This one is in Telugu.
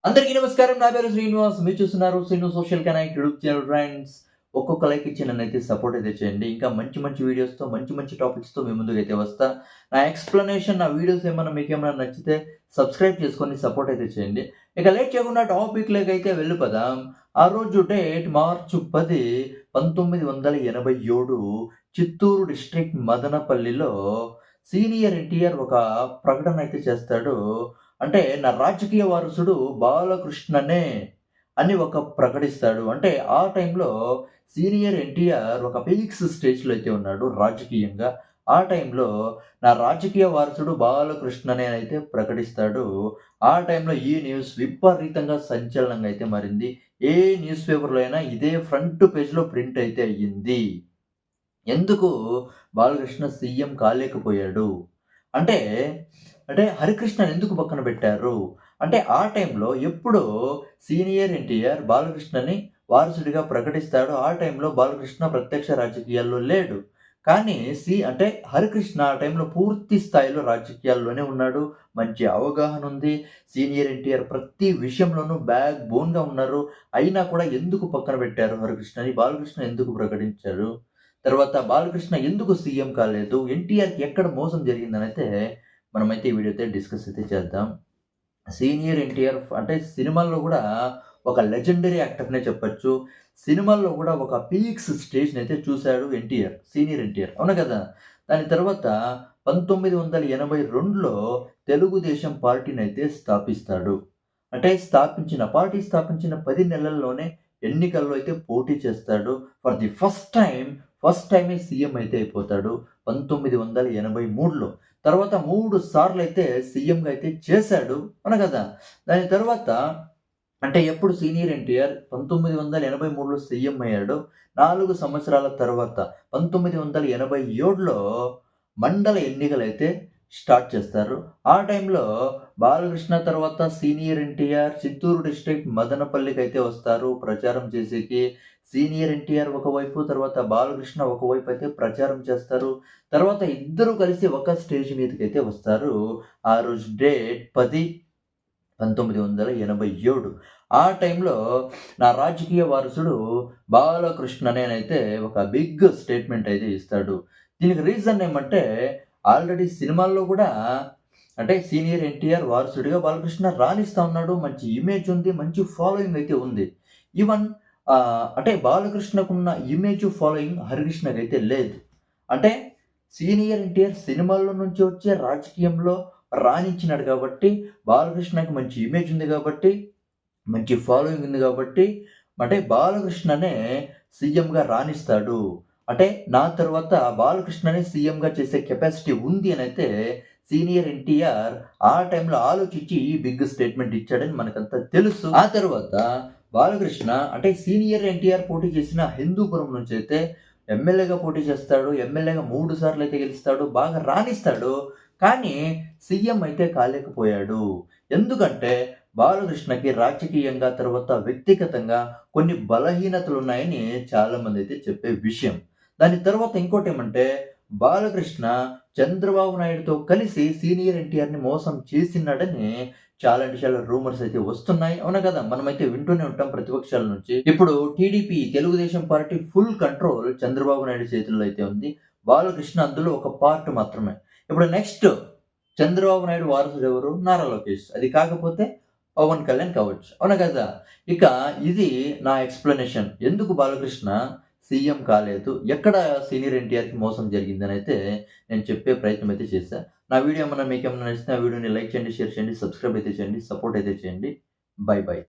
అందరికీ నమస్కారం. నా పేరు శ్రీనివాస్. మీరు చూస్తున్నారు Srinu social connect YouTube channel. Friends, ఒక్కొక్క లైక్ ఇచ్చి నన్నైతే సపోర్ట్ అయితే చేయండి. ఇంకా మంచి మంచి వీడియోస్‌తో, మంచి మంచి టాపిక్స్‌తో మీ ముందుకైతే వస్తా. నా ఎక్స్‌ప్లనేషన్, నా వీడియోస్ మీకేమైనా నచ్చితే సబ్స్క్రైబ్ చేసుకొని సపోర్ట్ అయితే చేయండి. ఇక లేట్ చేయకుండా టాపిక్‌లోకైతే వెళ్ళిపోదాం. ఆ రోజు డేట్ మార్చి 10, 1987 చిత్తూరు డిస్ట్రిక్ట్ మదనపల్లిలో సీనియర్ ఎన్టీఆర్ ఒక ప్రకటన అయితే చేస్తాడు. అంటే నా రాజకీయ వారసుడు బాలకృష్ణనే అని ఒక ప్రకటిస్తాడు. అంటే ఆ టైంలో సీనియర్ ఎన్టీఆర్ ఒక పీక్స్ స్టేజ్‌లో అయితే ఉన్నాడు రాజకీయంగా. ఆ టైంలో నా రాజకీయ వారసుడు బాలకృష్ణనే అయితే ప్రకటిస్తాడు. ఆ టైంలో ఈ న్యూస్ విపరీతంగా సంచలనంగా అయితే మారింది. ఏ న్యూస్ పేపర్‌లో అయినా ఇదే ఫ్రంట్ పేజ్‌లో ప్రింట్ అయితే అయ్యింది. ఎందుకు బాలకృష్ణ సీఎం కాలేకపోయాడు? అంటే, హరికృష్ణని ఎందుకు పక్కన పెట్టారు? అంటే ఆ టైంలో ఎప్పుడో సీనియర్ ఎన్టీఆర్ బాలకృష్ణని వారసుడిగా ప్రకటిస్తాడు. ఆ టైంలో బాలకృష్ణ ప్రత్యక్ష రాజకీయాల్లో లేడు. కానీ హరికృష్ణ ఆ టైంలో పూర్తి స్థాయిలో రాజకీయాల్లోనే ఉన్నాడు. మంచి అవగాహన ఉంది. సీనియర్ ఎన్టీఆర్ ప్రతి విషయంలోనూ బ్యాక్ బోన్‌గా ఉన్నారు. అయినా కూడా ఎందుకు పక్కన పెట్టారు హరికృష్ణని? బాలకృష్ణ ఎందుకు ప్రకటించారు? తర్వాత బాలకృష్ణ ఎందుకు సీఎం కాలేదు? ఎన్టీఆర్‌కి ఎక్కడ మోసం జరిగిందనైతే మనమైతే ఈ వీడియో అయితే డిస్కస్ అయితే చేద్దాం. సీనియర్ ఎన్టీఆర్ అంటే సినిమాల్లో గూడా ఒక లెజెండరీ యాక్టర్‌నే చెప్పొచ్చు. సినిమాల్లో గూడా ఒక పీక్స్ స్టేజ్‌నైతే చూసాడు ఎన్టీఆర్. సీనియర్ ఎన్టీఆర్. అవునా కదా! దాని తర్వాత 1982లో తెలుగుదేశం పార్టీనైతే స్థాపిస్తాడు. అంటే స్థాపించిన 10 నెలల్లోనే ఎన్నికల్లో అయితే పోటీ చేస్తాడు. ఫర్ ది ఫస్ట్ టైమే సీఎం అయితే అయిపోతాడు 1983లో. తర్వాత 3 సార్లయితే సీఎంగా అయితే చేశాడు. అవునా కదా! దాని తర్వాత ఎప్పుడు సీనియర్ ఎన్టీఆర్ 1983లో సీఎం అయ్యాడో 4 సంవత్సరాల తర్వాత 1987లో మండల ఎన్నికలైతే స్టార్ట్ చేస్తారు. ఆ టైంలో బాలకృష్ణ తర్వాత సీనియర్ ఎన్టీఆర్ చిత్తూరు డిస్ట్రిక్ట్ మదనపల్లికైతే వస్తారు ప్రచారం చేసేకి. సీనియర్ ఎన్టీఆర్ ఒకవైపు, తర్వాత బాలకృష్ణ ఒకవైపు అయితే ప్రచారం చేస్తారు. తర్వాత ఇద్దరు కలిసి ఒక స్టేజ్ మీదకైతే వస్తారు. ఆ రోజు డేట్ 10, 1987. ఆ టైంలో నా రాజకీయ వారసుడు బాలకృష్ణనేనైతే ఒక బిగ్ స్టేట్మెంట్ అయితే ఇస్తాడు. దీనికి రీజన్ ఏమంటే ఆల్రెడీ సినిమాల్లో కూడా సీనియర్ ఎన్టీఆర్ వారసుడిగా బాలకృష్ణ రాణిస్తా ఉన్నాడు. మంచి ఇమేజ్ ఉంది. మంచి ఫాలోయింగ్ అయితే ఉంది. ఈవెన్ బాలకృష్ణకున్న ఇమేజ్, ఫాలోయింగ్ హరికృష్ణకైతే లేదు. అంటే సీనియర్ ఎన్టీఆర్ సినిమాల్లో నుంచి వచ్చే రాజకీయంలో రాణించినాడు కాబట్టి, బాలకృష్ణకి మంచి ఇమేజ్ ఉంది కాబట్టి, మంచి ఫాలోయింగ్ ఉంది కాబట్టి, బాలకృష్ణనే సీఎంగా రాణిస్తాడు. నా తర్వాత బాలకృష్ణని సీఎంగా చేసే కెపాసిటీ ఉంది అనైతే సీనియర్ ఎన్టీఆర్ ఆ టైంలో ఆలోచించి ఈ బిగ్ స్టేట్మెంట్ ఇచ్చాడని మనకంతా తెలుసు. ఆ తర్వాత బాలకృష్ణ సీనియర్ ఎన్టీఆర్ పోటీ చేసిన హిందూపురం నుంచి అయితే ఎమ్మెల్యేగా పోటీ చేస్తాడు. ఎమ్మెల్యేగా 3 సార్లు అయితే గెలుస్తాడు. బాగా రాణిస్తాడు. కానీ సీఎం అయితే కాలేకపోయాడు. ఎందుకంటే బాలకృష్ణకి రాజకీయంగా తర్వాత వ్యక్తిగతంగా కొన్ని బలహీనతలున్నాయని చాలామంది అయితే చెప్పే విషయం. దాని తర్వాత ఇంకోటేమంటే బాలకృష్ణ చంద్రబాబు నాయుడుతో కలిసి సీనియర్ ఎన్టీఆర్‌ని మోసం చేసినాడని చాలా రూమర్స్ అయితే వస్తున్నాయి. అవునా కదా! మనమైతే వింటూనే ఉంటాం ప్రతిపక్షాల నుంచి. ఇప్పుడు TDP Telugu Desam party full control Chandrababu Naidu చేతుల్లో అయితే ఉంది. బాలకృష్ణ అందులో ఒక పార్ట్ మాత్రమే. ఇప్పుడు నెక్స్ట్ చంద్రబాబు నాయుడు వారసుడు ఎవరు? నారా లోకేష్. అది కాకపోతే పవన్ కళ్యాణ్ కావచ్చు. అవునా కదా! ఇక ఇది నా ఎక్స్‌ప్లనేషన్. ఎందుకు బాలకృష్ణ సీఎం కాలేదు? ఎక్కడ సీనియర్ ఎన్టీఆర్‌కి మోసం జరిగిందనైతే నేను చెప్పే ప్రయత్నం అయితే చేశా. నా వీడియో మీకేమన్నా నచ్చితే ఆ వీడియోని లైక్ చేయండి, షేర్ చేయండి, సబ్స్క్రైబ్ అయితే చేయండి, సపోర్ట్ అయితే చేయండి. బై.